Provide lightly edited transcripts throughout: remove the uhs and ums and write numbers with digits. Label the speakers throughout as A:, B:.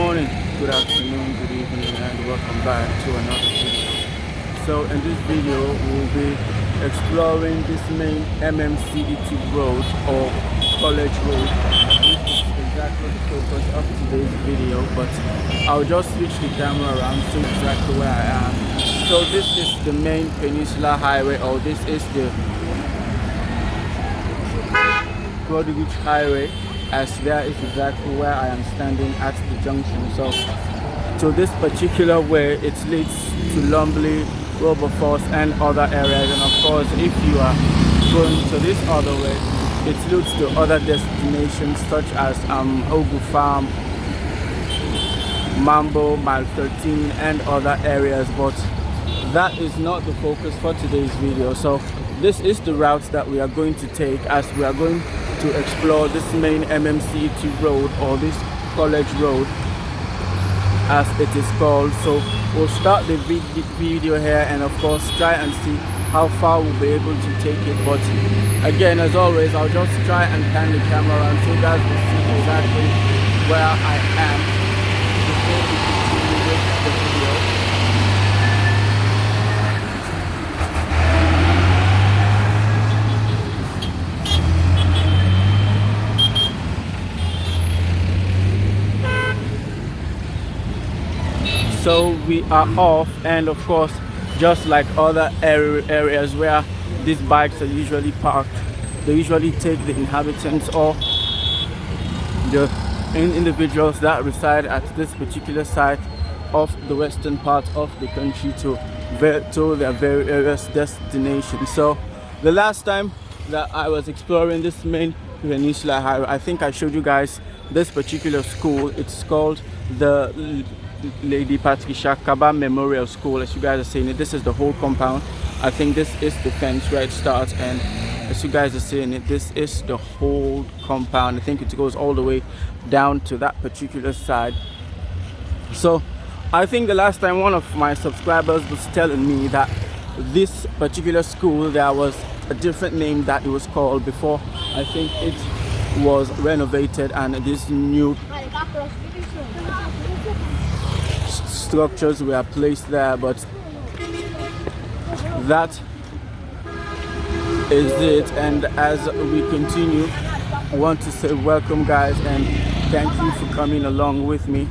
A: morning, good afternoon, good evening, and welcome back to another video. So in this video, we'll be exploring this main MMCET road or College Road. This is exactly the focus of today's video, but I'll just switch the camera around so exactly where I am. So this is the main Peninsula Highway, or this is the Goderich Highway, as there is exactly where I am standing at the junction. So to this particular way, it leads to Lumley, Wilberforce and other areas, and of course if you are going to this other way, it leads to other destinations such as Ogu Farm, Mambo, Mile 13 and other areas, but that is not the focus for today's video. So this is the route that we are going to take, as we are going to explore this main MMCET road, or this College Road as it is called. So we'll start the video here and of course try and see how far we'll be able to take it. But again, as always, I'll just try and pan the camera around so you guys will see exactly where I am before we continue with the video. So we are off, and of course, just like other areas where these bikes are usually parked, they usually take the inhabitants or the individuals that reside at this particular site of the western part of the country to their various destinations. So the last time that I was exploring this main Peninsula Highway, I think I showed you guys this particular school. It's called the Lady Patricia Kaba Memorial School. As you guys are seeing it, this is the whole compound. I think this is the fence where it starts, and as you guys are seeing it, this is the whole compound. I think it goes all the way down to that particular side. So I think the last time one of my subscribers was telling me that this particular school, there was a different name that it was called before. I think it was renovated and this new structures were placed there, but that is it. And as we continue, I want to say welcome guys, and thank you for coming along with me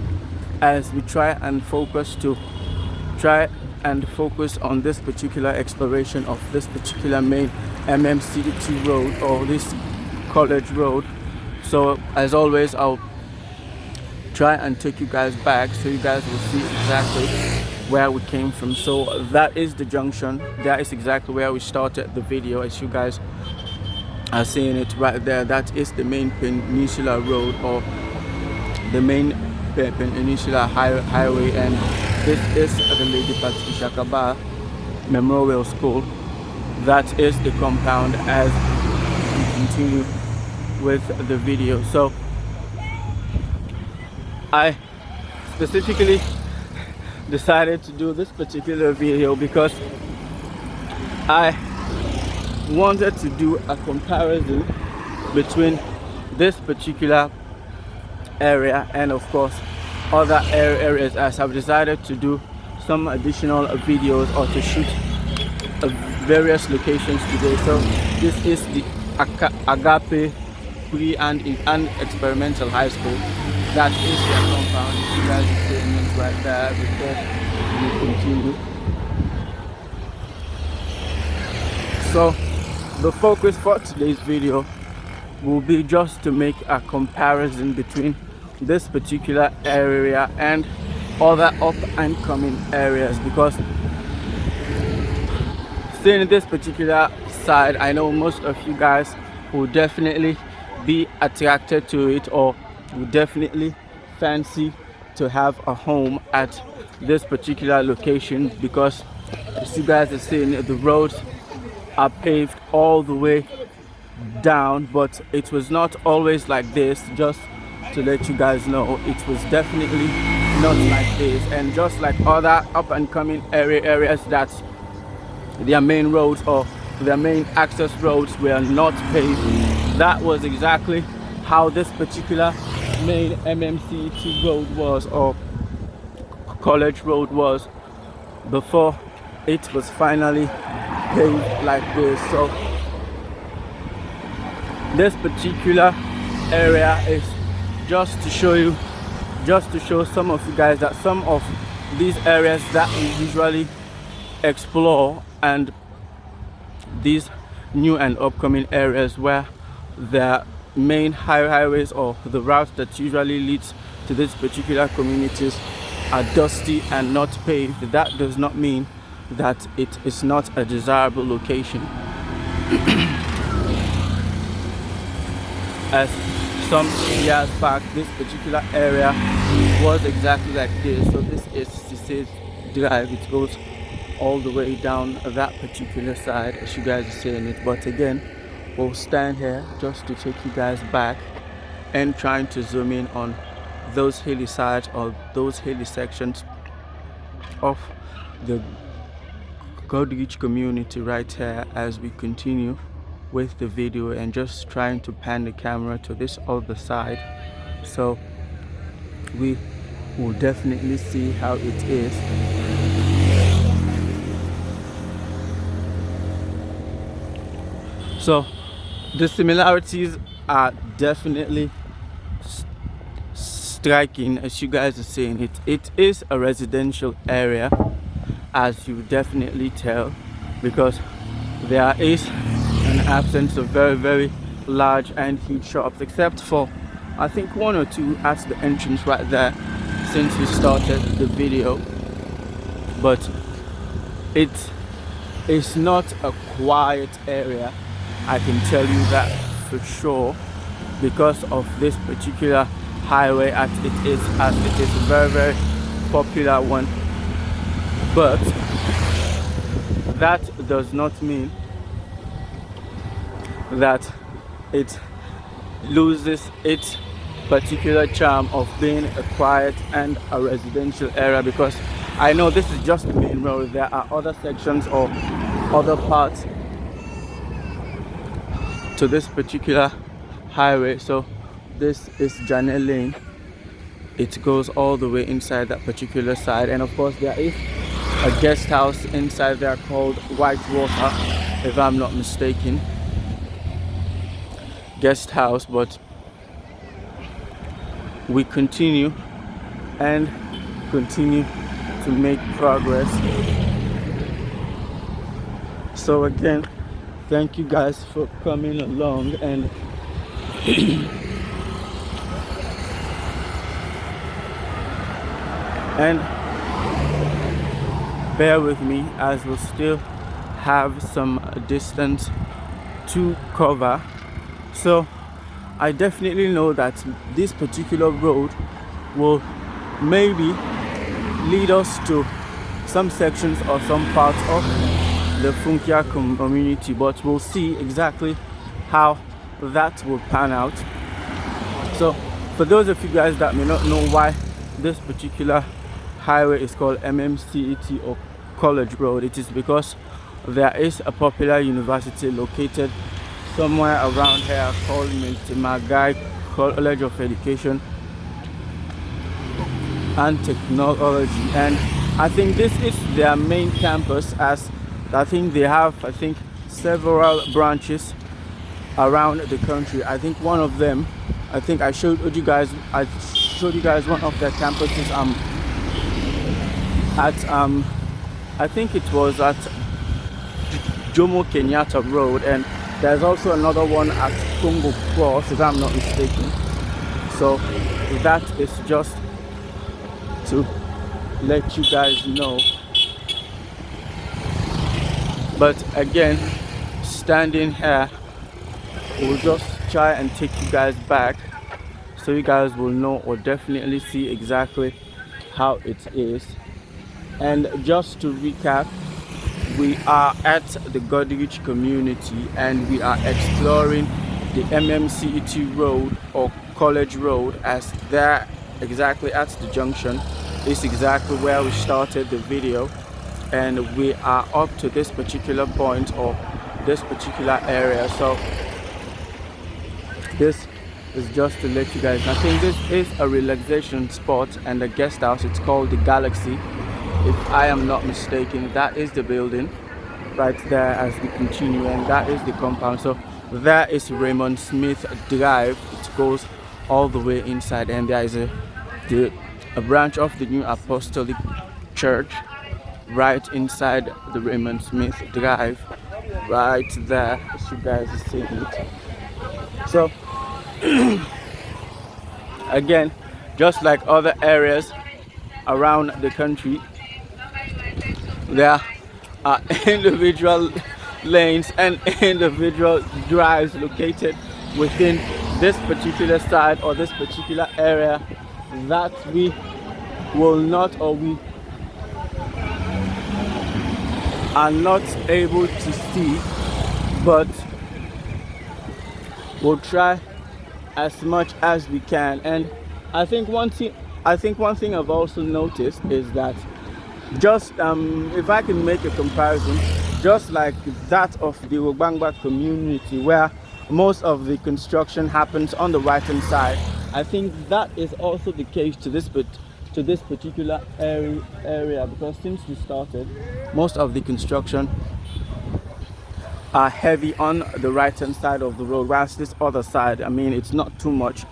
A: as we try and focus on this particular exploration of this particular main MMCET road, or this College Road. So as always, I'll try and take you guys back so you guys will see exactly where we came from. So that is the junction. That is exactly where we started the video. As you guys are seeing it right there, that is the main Peninsula Road, or the main Peninsula Highway, and this is the Lady Patricia Kaba Memorial School. That is the compound as we continue with the video. So I specifically decided to do this particular video because I wanted to do a comparison between this particular area and of course other areas, as I've decided to do some additional videos or to shoot various locations today. So this is the Agape Pre and Experimental High School. That is their compound. You guys are seeing it right there before we continue. So the focus for today's video will be just to make a comparison between this particular area and other up and coming areas, because seeing this particular side, I know most of you guys will definitely be attracted to it, or would definitely fancy to have a home at this particular location, because as you guys are seeing, the roads are paved all the way down, but it was not always like this. Just to let you guys know, it was definitely not like this. And just like other up and coming areas that their main roads or their main access roads were not paved, that was exactly how this particular main MMCET road was, or college road was, before it was finally paved like this. So this particular area is just to show some of you guys that some of these areas that we usually explore, and these new and upcoming areas where the main highways or the route that usually leads to these particular communities are dusty and not paved, that does not mean that it is not a desirable location. As some years back, this particular area was exactly like this. So this is Sise Drive. It goes all the way down that particular side, as you guys are seeing it. But again, we'll stand here just to take you guys back and trying to zoom in on those hilly sides or those hilly sections of the Goderich community right here, as we continue with the video and just trying to pan the camera to this other side, so we will definitely see how it is. So the similarities are definitely striking, as you guys are saying. It is a residential area, as you definitely tell, because there is an absence of very large and huge shops, except for I think one or two at the entrance right there since we started the video. But it is not a quiet area, I can tell you that for sure, because of this particular highway as it is a very popular one. But that does not mean that it loses its particular charm of being a quiet and a residential area, because I know this is just the main road. There are other sections or other parts to this particular highway. So this is Janelle Lane. It goes all the way inside that particular side, and of course there is a guest house inside there called Whitewater, if I'm not mistaken. Guest house. But we continue to make progress. So again, thank you guys for coming along, and and bear with me as we'll still have some distance to cover. So I definitely know that this particular road will maybe lead us to some sections or some parts of the Funkia community, but we'll see exactly how that will pan out. So for those of you guys that may not know why this particular highway is called MMCET or College Road, it is because there is a popular university located somewhere around here called Magai College of Education and Technology, and I think this is their main campus, as I think they have several branches around the country. I think one of them, I think I showed you guys one of their campuses at I think it was at Jomo Kenyatta Road, and there's also another one at Congo Cross, if I'm not mistaken. So that is just to let you guys know. But again, standing here, we'll just try and take you guys back so you guys will know or definitely see exactly how it is. And just to recap, we are at the Goderich community and we are exploring the MMCET road or College Road, as there exactly at the junction is exactly where we started the video, and we are up to this particular point or this particular area. So this is just to let you guys know. I think this is a relaxation spot and a guest house. It's called the Galaxy, if I am not mistaken. That is the building right there as we continue, and that is the compound. So there is Raymond Smith Drive. It goes all the way inside, and there is a branch of the New Apostolic Church right inside the Raymond Smith Drive, right there, as you guys are seeing it. So again, just like other areas around the country, there are individual lanes and individual drives located within this particular side or this particular area that we will not, or we are not able to see, but we'll try as much as we can. And I think one thing I've also noticed is that just if I can make a comparison, just like that of the Ogbangba community where most of the construction happens on the right hand side, I think that is also the case to this particular area, because since we started, most of the construction are heavy on the right hand side of the road, whereas this other side, I mean, it's not too much.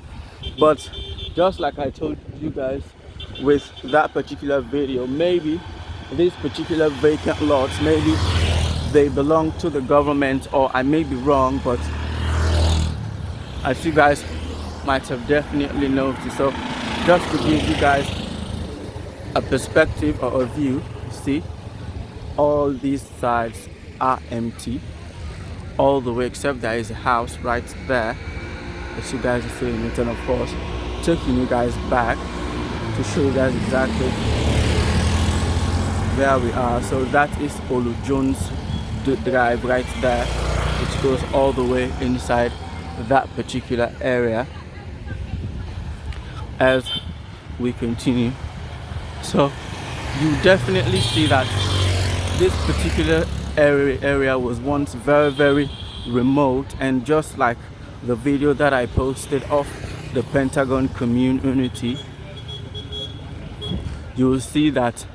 A: But just like I told you guys with that particular video, maybe these particular vacant lots, maybe they belong to the government, or I may be wrong, but as you guys might have definitely noticed. So just to give you guys a perspective or a view, see, all these sides are empty all the way, except there is a house right there, as you guys are seeing it. And of course, taking you guys back to show you guys exactly where we are. So that is Olu Jones Drive right there, which goes all the way inside that particular area as we continue. So you definitely see that this particular area was once very, very remote, and just like the video that I posted of the Pentagon community, you will see that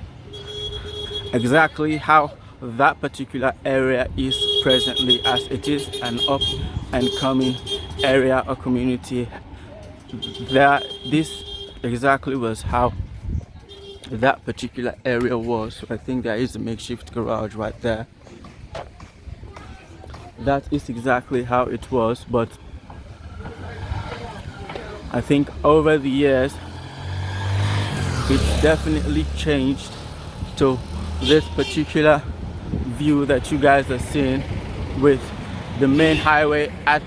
A: exactly how that particular area is presently, as it is an up and coming area or community. This exactly was how that particular area was. So I think there is a makeshift garage right there. That is exactly how it was, but I think over the years it's definitely changed to this particular view that you guys are seeing, with the main highway at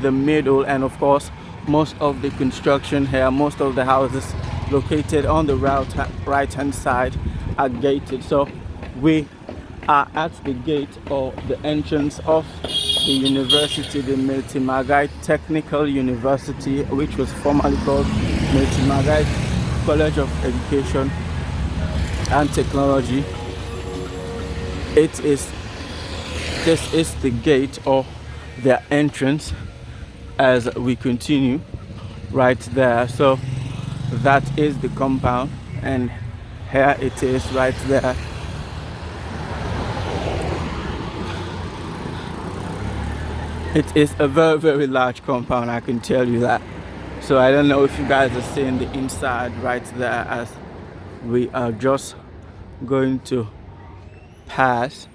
A: the middle, and of course most of the construction here, most of the houses located on the right hand side are gated. So we are at the gate or the entrance of the university, the Miltimagai Technical University, which was formerly called Miltimagai College of Education and Technology. This is the gate or their entrance as we continue right there. So that is the compound, and here it is right there. It is a very, very large compound, I can tell you that. So I don't know if you guys are seeing the inside right there as we are just going to pass.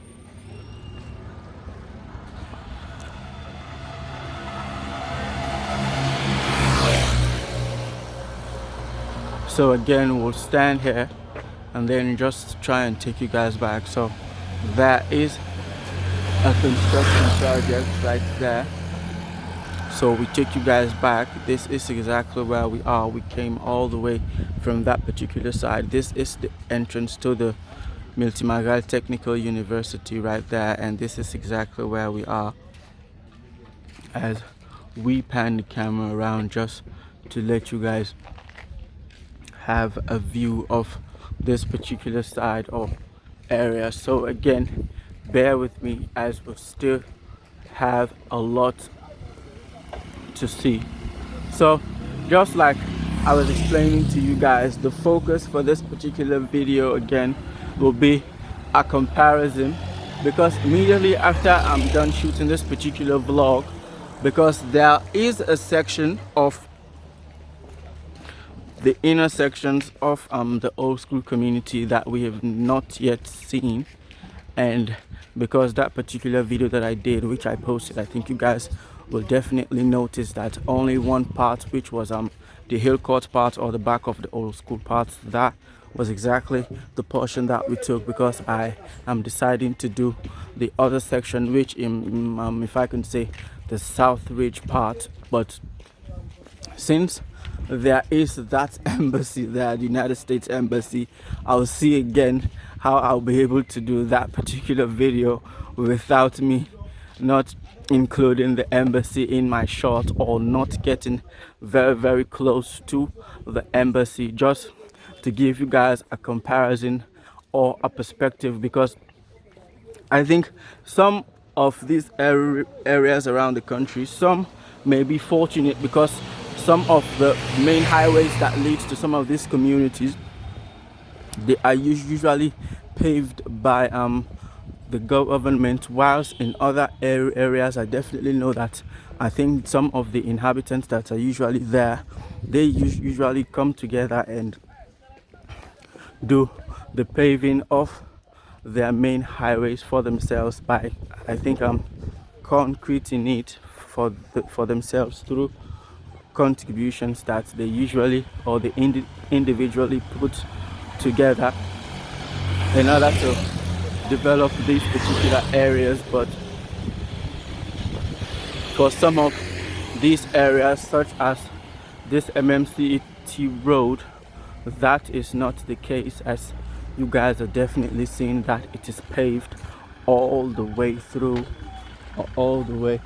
A: So again, we'll stand here and then just try and take you guys back. So there is a construction project right there. So we take you guys back. This is exactly where we are. We came all the way from that particular side. This is the entrance to the Miltimagai Technical University right there, and this is exactly where we are as we pan the camera around just to let you guys have a view of this particular side or area. So again, bear with me as we still have a lot to see. So just like I was explaining to you guys, the focus for this particular video again will be a comparison, because immediately after I'm done shooting this particular vlog, because there is a section of the inner sections of the old school community that we have not yet seen. And because that particular video that I did, which I posted, I think you guys will definitely notice that only one part, which was the hill court part, or the back of the old school parts, that was exactly the portion that we took, because I am deciding to do the other section, which if I can say, the South Ridge part. But since there is that embassy there, the United States Embassy, I'll see again how I'll be able to do that particular video without me not including the embassy in my shot, or not getting very close to the embassy, just to give you guys a comparison or a perspective. Because I think some of these areas around the country, some may be fortunate because some of the main highways that lead to some of these communities, they are usually paved by the government, whilst in other areas I definitely know that I think some of the inhabitants that are usually there, they usually come together and do the paving of their main highways for themselves by, I think, concreting it for themselves through contributions that they usually, or they individually put together in order to develop these particular areas. But for some of these areas, such as this MMCET road, that is not the case, as you guys are definitely seeing that it is paved all the way through, or all the way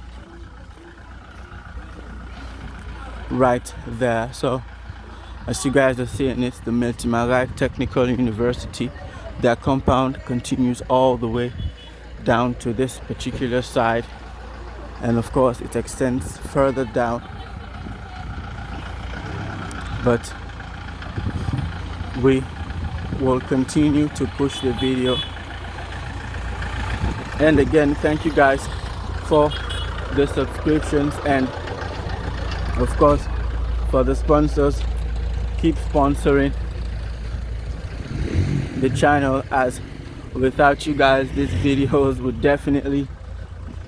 A: right there. So as you guys are seeing, it's the Multimarai Technical University. Their compound continues all the way down to this particular side, and of course it extends further down. But we will continue to push the video. And again, thank you guys for the subscriptions, and of course for the sponsors. Keep sponsoring the channel, as without you guys these videos would definitely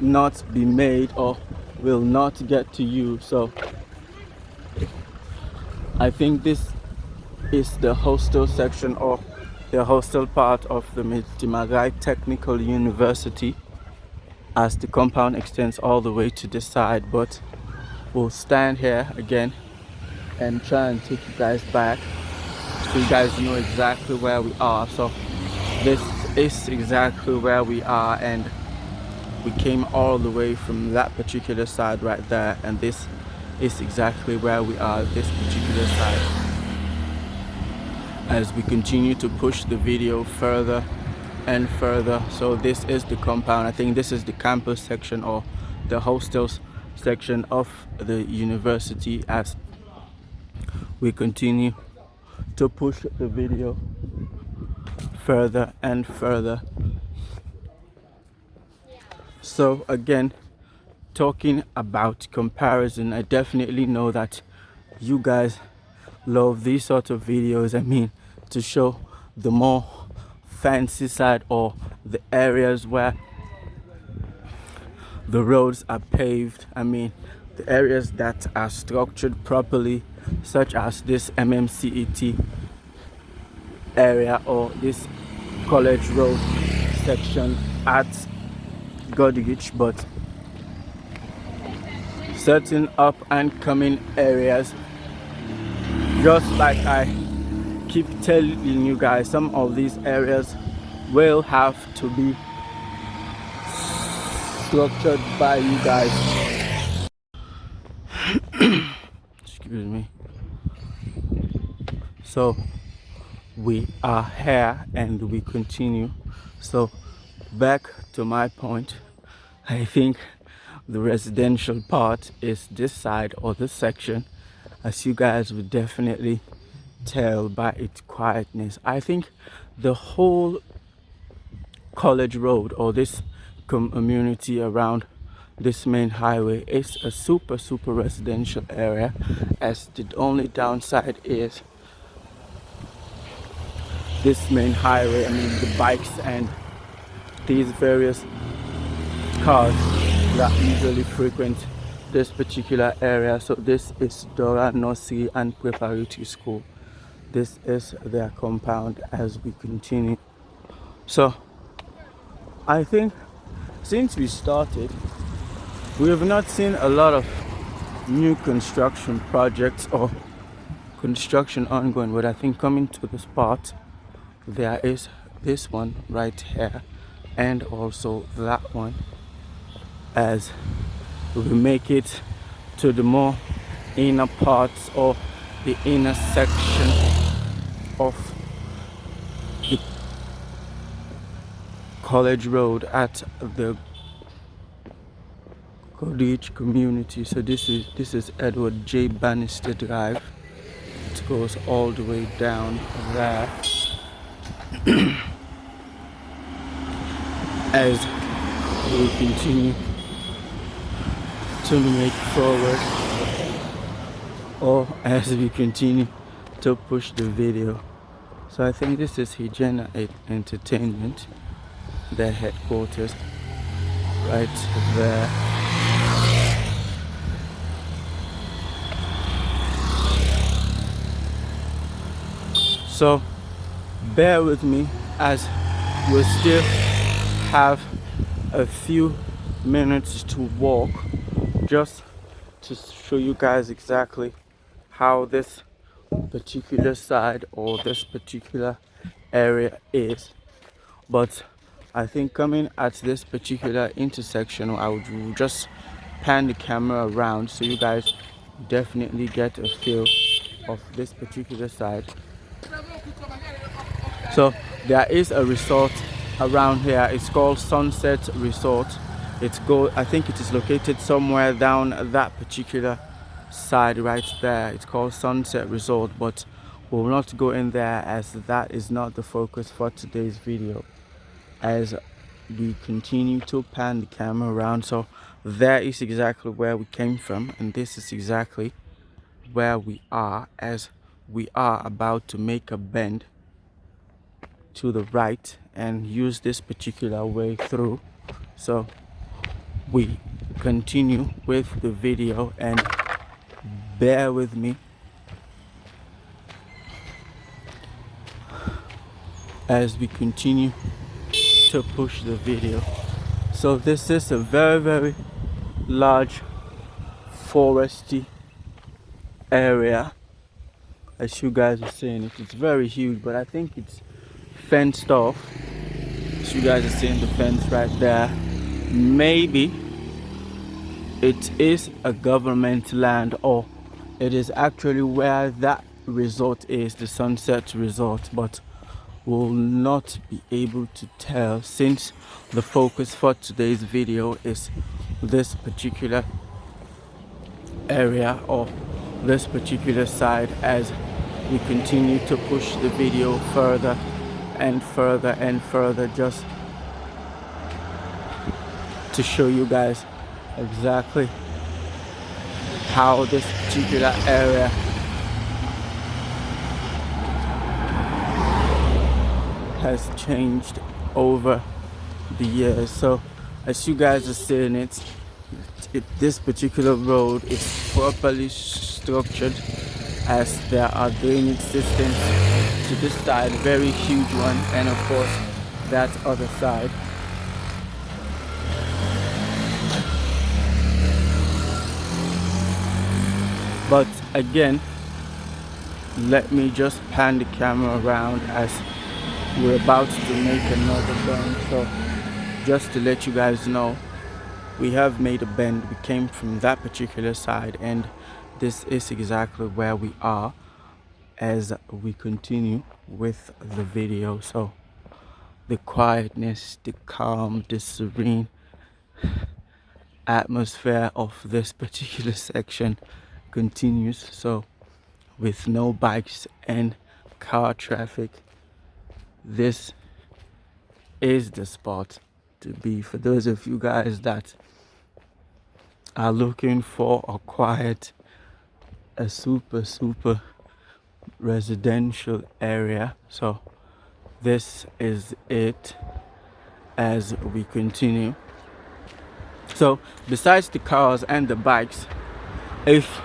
A: not be made, or will not get to you. So I think this is the hostel section, or the hostel part of the Multimarai Technical University, as the compound extends all the way to this side. But we'll stand here again and try and take you guys back so you guys know exactly where we are. So this is exactly where we are, and we came all the way from that particular side right there, and this is exactly where we are, this particular side, as we continue to push the video further and further. So this is the compound. I think this is the campus section, or the hostels section of the university, as we continue to push the video further and further. So again, talking about comparison, I definitely know that you guys love these sort of videos. I mean, to show the more fancy side, or the areas where the roads are paved. I mean, the areas that are structured properly, such as this MMCET area, or this College Road section at Goderich. But certain up and coming areas, just like I keep telling you guys, some of these areas will have to be structured by you guys. Excuse me. So we are here and we continue. So back to my point, I think the residential part is this side, or this section, as you guys would definitely tell by its quietness. I think the whole College Road, or this community around this main highway, is a super residential area, as the only downside is this main highway. I mean, the bikes and these various cars that usually frequent this particular area. So this is Dora Nursery and Preparatory School. This is their compound as we continue. So I think since we started, we have not seen a lot of new construction projects or construction ongoing, but I think coming to the spot, there is this one right here and also that one, as we make it to the more inner parts or the inner section of the College Road at the Goderich community. So this is Edward J. Bannister Drive. It goes all the way down there. As we continue to make forward, or as we continue to push the video. So I think this is Hygiena Entertainment, their headquarters right there. So bear with me as we still have a few minutes to walk, just to show you guys exactly how this particular side or this particular area is. But I think coming at this particular intersection, I would just pan the camera around so you guys definitely get a feel of this particular side. So there is a resort around here. It's called Sunset Resort. I think it is located somewhere down that particular side right there. It's called Sunset Resort, but we'll not go in there as that is not the focus for today's video, as we continue to pan the camera around. So there is exactly where we came from, and this is exactly where we are, as we are about to make a bend to the right and use this particular way through. So we continue with the video and bear with me as we continue to push the video. So this is a very large foresty area, as you guys are seeing. It's very huge, but I think it's fenced off. As you guys are seeing the fence right there. Maybe it is a government land, or it is actually where that resort is, the Sunset Resort, but we'll not be able to tell since the focus for today's video is this particular area or this particular side, as we continue to push the video further and further, just to show you guys exactly how this particular area has changed over the years. So as you guys are seeing this particular road is properly structured, as there are drainage systems to this side, very huge one, and of course that other side. But again, let me just pan the camera around as we're about to make another bend. So just to let you guys know, we have made a bend. We came from that particular side, and this is exactly where we are as we continue with the video. So the quietness, the calm, the serene atmosphere of this particular section continues. So with no bikes and car traffic, this is the spot to be for those of you guys that are looking for a super residential area. So this is it as we continue. So besides the cars and the bikes, if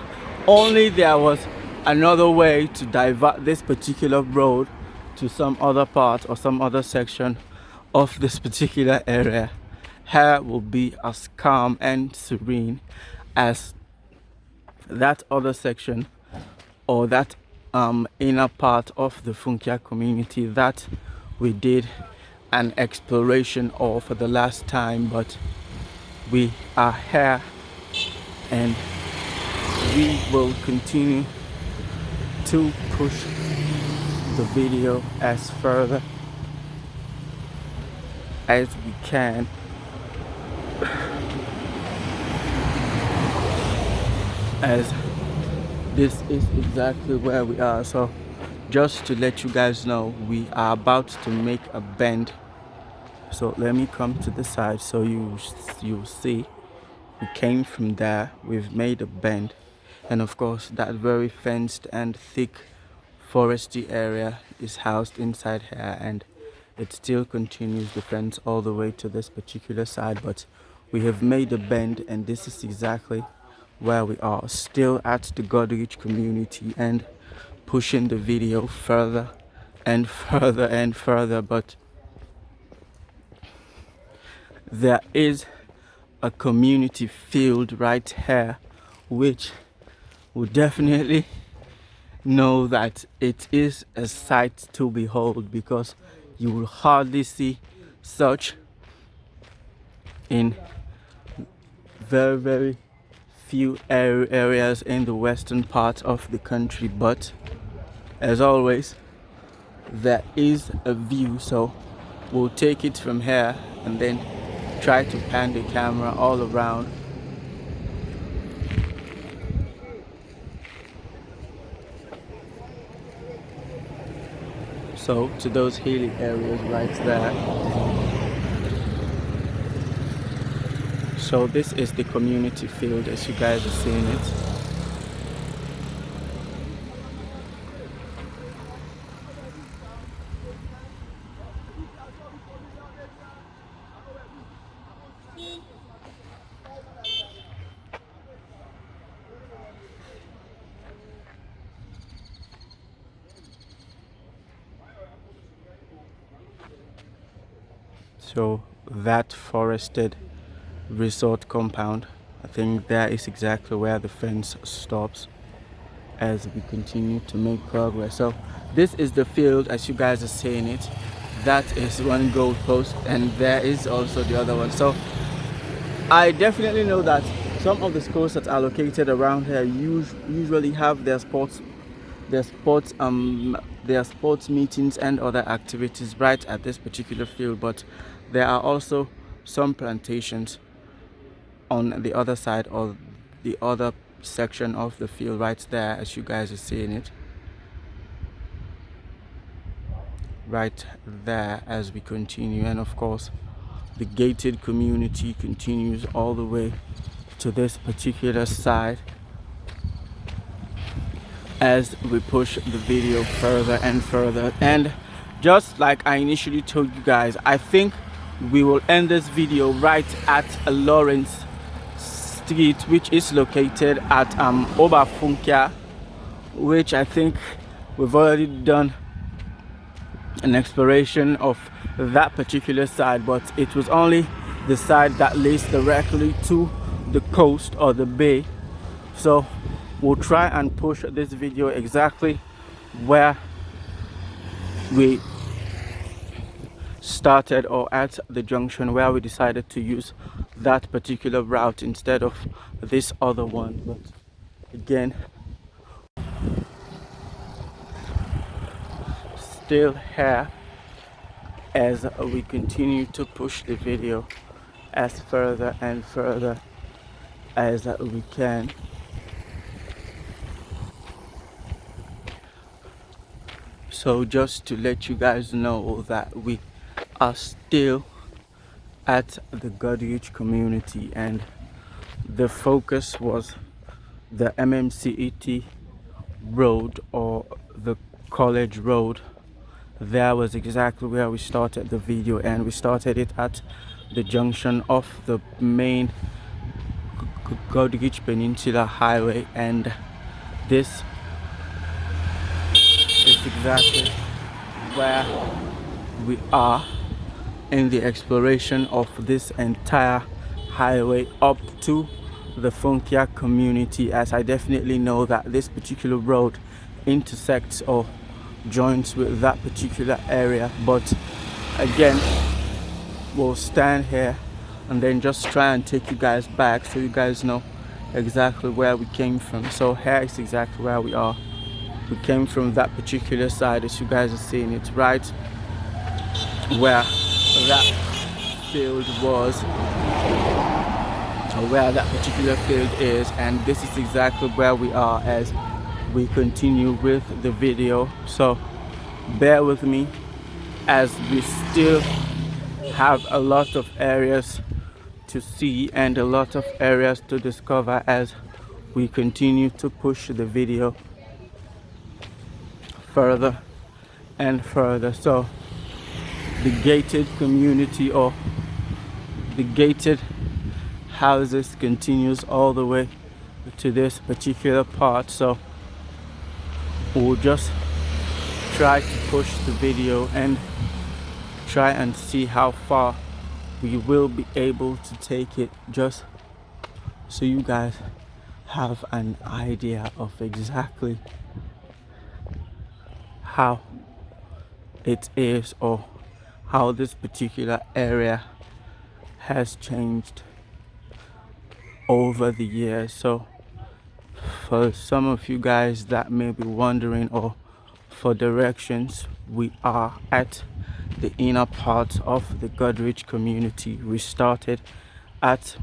A: only there was another way to divert this particular road to some other part or some other section of this particular area, here will be as calm and serene as that other section or that inner part of the Funkia community that we did an exploration of for the last time. But we are here and we will continue to push the video as further as we can. As this is exactly where we are. So just to let you guys know, we are about to make a bend. So let me come to the side so you see we came from there, we've made a bend, and of course that very fenced and thick foresty area is housed inside here, and it still continues the fence all the way to this particular side. But we have made a bend, and this is exactly where we are, still at the Goderich community, and pushing the video further and further and further. But there is a community field right here which will definitely know that it is a sight to behold, because you will hardly see such in very few areas in the western part of the country. But as always, there is a view, so we'll take it from here and then try to pan the camera all around. So to those hilly areas right there. So this is the community field as you guys are seeing it. So that forested resort compound, I think that is exactly where the fence stops as we continue to make progress. So this is the field as you guys are seeing it. That is one goal post, and there is also the other one. So I definitely know that some of the schools that are located around here usually have their sports meetings and other activities right at this particular field. But there are also some plantations on the other side or the other section of the field right there as you guys are seeing it right there as we continue. And of course the gated community continues all the way to this particular side as we push the video further and further. And just like I initially told you guys, I think we will end this video right at Lawrence Street, which is located at Funkia, which I think we've already done an exploration of that particular side, but it was only the side that leads directly to the coast or the bay. So we'll try and push this video exactly where we started, or at the junction where we decided to use that particular route instead of this other one. But again, still here as we continue to push the video as further and further as we can. So just to let you guys know that we are still at the Goderich community, and the focus was the MMCET road, or the college road. That was exactly where we started the video, and we started it at the junction of the main Goderich Peninsula Highway, and this is exactly where we are in the exploration of this entire highway up to the Funkia community, as I definitely know that this particular road intersects or joins with that particular area. But again, we'll stand here and then just try and take you guys back so you guys know exactly where we came from. So here is exactly where we are. We came from that particular side, as you guys are seeing it, right where that field was, or where that particular field is, and this is exactly where we are as we continue with the video. So bear with me as we still have a lot of areas to see and a lot of areas to discover as we continue to push the video further and further. So the gated community, or the gated houses, continues all the way to this particular part. So we'll just try to push the video and try and see how far we will be able to take it, just so you guys have an idea of exactly how it is, or how this particular area has changed over the years. So for some of you guys that may be wondering, or for directions, we are at the inner part of the Goderich community. We started at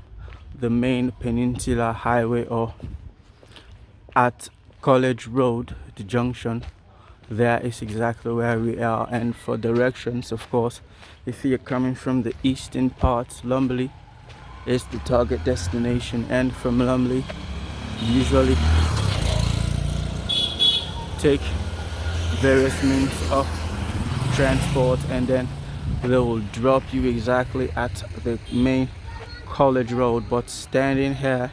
A: the main Peninsula Highway, or at College Road, the junction. There is exactly where we are. And for directions, of course, if you're coming from the eastern part, Lumley is the target destination, and from Lumley you usually take various means of transport, and then they will drop you exactly at the main College Road. But standing here,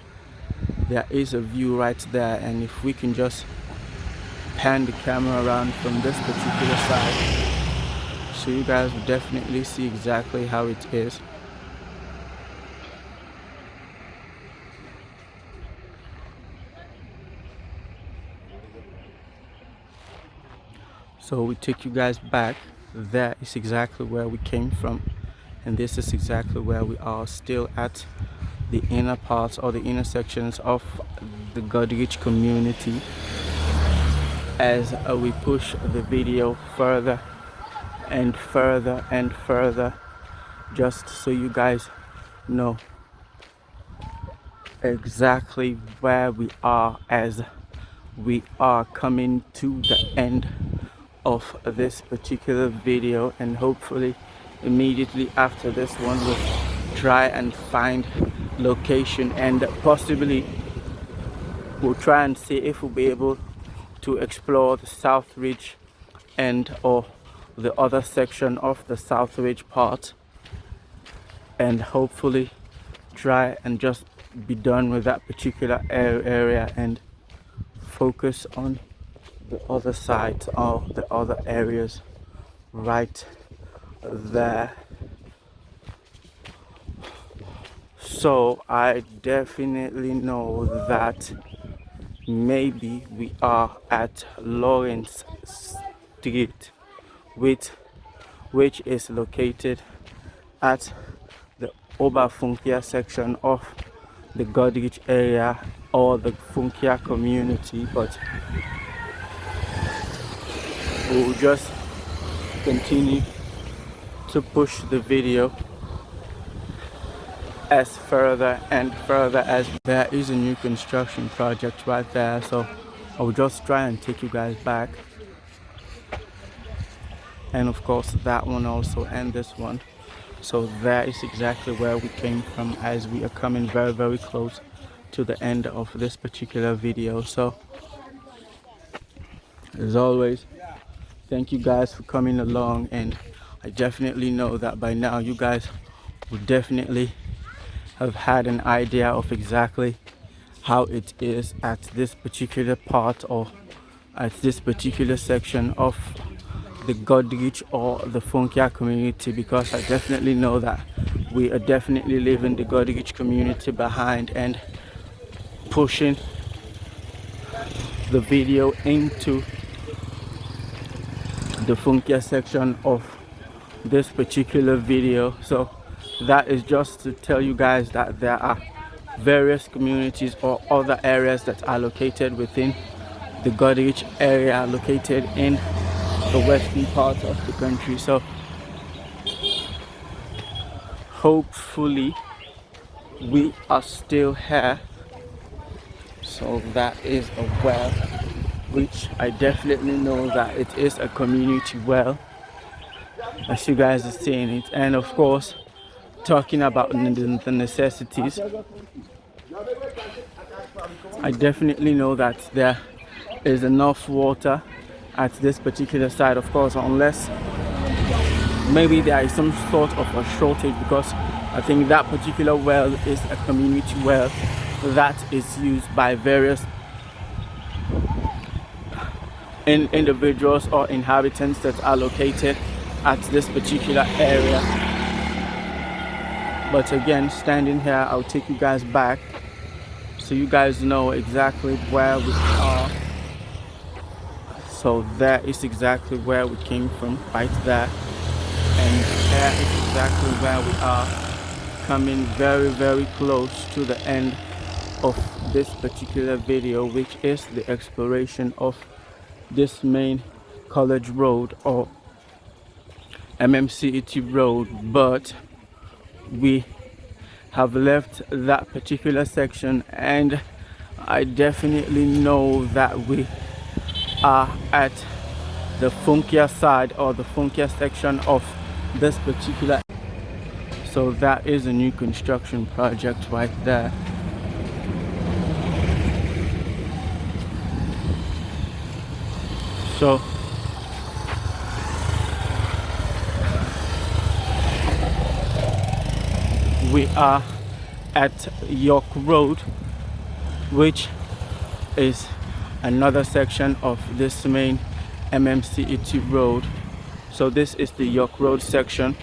A: there is a view right there, and if we can just pan the camera around from this particular side, so you guys will definitely see exactly how it is. So we take you guys back. That is exactly where we came from, and this is exactly where we are, still at the inner parts, or the intersections of the Goderich community, as we push the video further and further and further, just so you guys know exactly where we are as we are coming to the end of this particular video. And hopefully immediately after this one we'll try and find location, and possibly we'll try and see if we'll be able to explore the South Ridge end, or the other section of the South Ridge part, and hopefully try and just be done with that particular area and focus on the other side, or the other areas right there. So I definitely know that maybe we are at Lawrence Street, which is located at the Funkia section of the Goderich area, or the Funkia community. But we'll just continue to push the video as further and further, as there is a new construction project right there. So I'll just try and take you guys back and of course that one also, and this one. So that is exactly where we came from, as we are coming very, very close to the end of this particular video. So as always, thank you guys for coming along, and I definitely know that by now you guys will definitely have had an idea of exactly how it is at this particular part, or at this particular section of the Goderich or the Funkia community, because I definitely know that we are definitely leaving the Goderich community behind and pushing the video into the Funkia section of this particular video. So that is just to tell you guys that there are various communities or other areas that are located within the Goderich area, located in the western part of the country. So hopefully we are still here. So that is a well, which I definitely know that it is a community well, as you guys are seeing it. And of course, talking about the necessities, I definitely know that there is enough water at this particular site, of course, unless maybe there is some sort of a shortage, because I think that particular well is a community well that is used by various individuals or inhabitants that are located at this particular area. But again, standing here, I'll take you guys back so you guys know exactly where we are. So that is exactly where we came from, right there, and there is exactly where we are, coming very, very close to the end of this particular video, which is the exploration of this main college road or MMCET road. But we have left that particular section, and I definitely know that we are at the Funkia side, or the Funkia section of this particular. So that is a new construction project right there. So we are at York Road, which is another section of this main MMCET road. So this is the York Road section,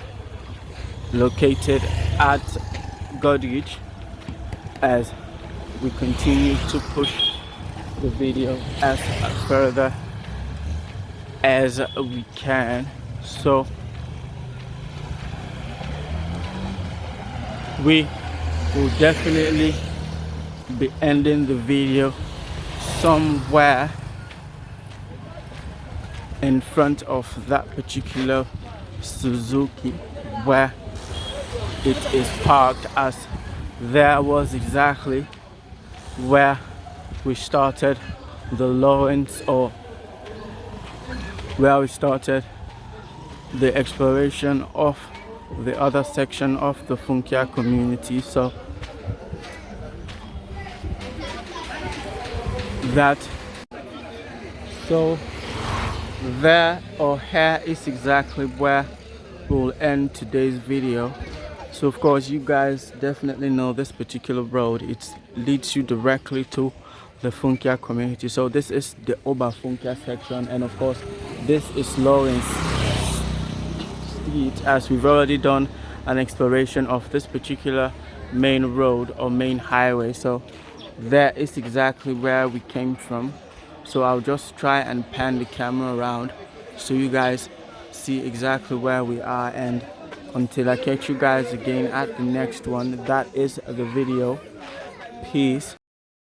A: located at Goderich, as we continue to push the video as further as we can. So we will definitely be ending the video somewhere in front of that particular Suzuki where it is parked, as there was exactly where we started the Lawrence, or where we started the exploration of the other section of the Funkia community. So there or here is exactly where we'll end today's video. So of course, you guys definitely know this particular road, it leads you directly to the Funkia community. So this is the Oba Funkia section, and of course this is Lawrence Street, as we've already done an exploration of this particular main road or main highway. So there is exactly where we came from. So I'll just try and pan the camera around so you guys see exactly where we are, and until I catch you guys again at the next one, that is the video. Peace.